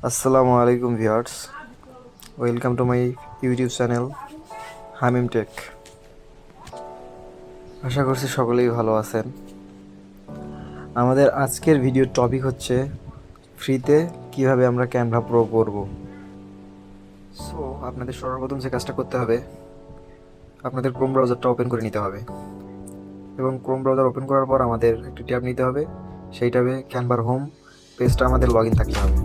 আসসালামু আলাইকুম viewers, welcome to my YouTube channel Hamim tech. আশা করছি সকলেই ভালো আছেন। আমাদের আজকের ভিডিওর টপিক হচ্ছে ফ্রিতে কিভাবে আমরা ক্যানভা প্রো করব। সো আপনাদের সর্বপ্রথম যে কাজটা করতে হবে, আপনাদের ক্রোম ব্রাউজারটা ওপেন করে নিতে হবে এবং ক্রোম ব্রাউজার ওপেন করার পর আমাদের একটি ট্যাব নিতে হবে। সেই ট্যাবে ক্যানভার হোম পেজটা আমাদের লগ ইন থাকতে হবে।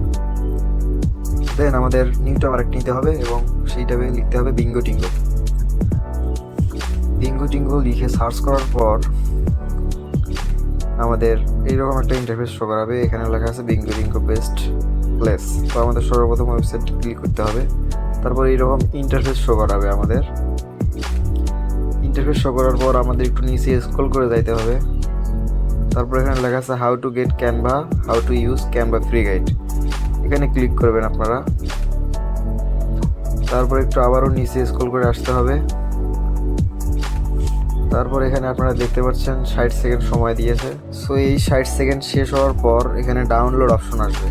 দেন আমাদের নিউ ট্যাব আরেকটি নিতে হবে এবং সেই ট্যাবে লিখতে হবে বিঙ্গো টিঙ্গো। বিঙ্গো টিঙ্গো লিখে সার্চ করার পর আমাদের এইরকম একটা ইন্টারফেস শো করাবে। এখানে লেখা আছে বিঙ্গো টিঙ্গো বেস্ট প্লেস। তো আমাদের সর্বপ্রথম ওয়েবসাইট ক্লিক করতে হবে, তারপর এইরকম ইন্টারফেস শো করাবে। আমাদের ইন্টারফেস শো করার পর আমাদের একটু নিচে স্ক্রল করে যাইতে হবে। তারপর এখানে লেখা আছে how to get Canva, how to use Canva free guide. এখানে ক্লিক করবেন আপনারা। তারপর একটু আবারও নিচে স্ক্রল করে আসতে হবে। তারপর এখানে আপনারা দেখতে পাচ্ছেন 60 সেকেন্ড সময় দিয়েছে। সো এই 60 সেকেন্ড শেষ হওয়ার পর এখানে ডাউনলোড অপশন আসবে।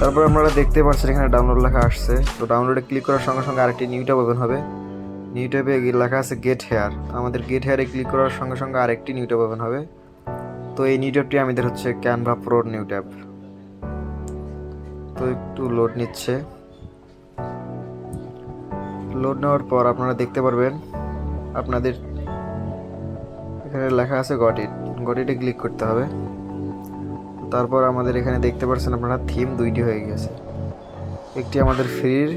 তারপর আপনারা দেখতে পাচ্ছেন এখানে ডাউনলোড লেখা আসছে। তো ডাউনলোডে ক্লিক করার সঙ্গে সঙ্গে আরেকটি নিউ ট্যাব ওপেন হবে। নিউ ট্যাবে লেখা আছে গেট হেয়ার। আমাদের গেট হেয়ারে ক্লিক করার সঙ্গে সঙ্গে আরেকটি নিউ ট্যাব ওপেন হবে। তো এই নিউ ট্যাবটি আমাদের হচ্ছে ক্যানভা প্রোর নিউ ট্যাব। তো একটু লোড নিচ্ছে। লোড নেওয়ার পর আপনারা দেখতে পারবেন আপনাদের এখানে লেখা আছে গট ইটে ক্লিক করতে হবে। তারপর আমাদের এখানে দেখতে পাচ্ছেন আপনারা থিম দুইটি হয়ে গেছে। একটি আমাদের ফ্রির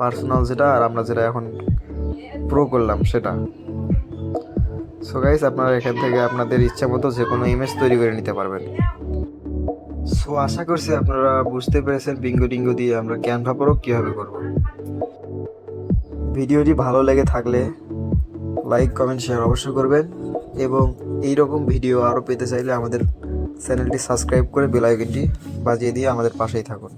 পার্সোনাল যেটা, আর আমরা যেটা এখন প্রো করলাম সেটা। সো গাইস, আপনারা এখান থেকে আপনাদের ইচ্ছা মতো যে কোনো ইমেজ তৈরি করে নিতে পারবেন। সো আশা করছি আপনারা বুঝতে পেরেছেন বিঙ্গো টিঙ্গো দিয়ে আমরা ক্যানভা প্রো কীভাবে করব। ভিডিওটি ভালো লেগে থাকলে লাইক কমেন্ট শেয়ার অবশ্যই করবেন এবং এই রকম ভিডিও আরও পেতে চাইলে আমাদের চ্যানেলটি সাবস্ক্রাইব করে বেল আইকনটি বাজিয়ে দিয়ে আমাদের পাশেই থাকুন।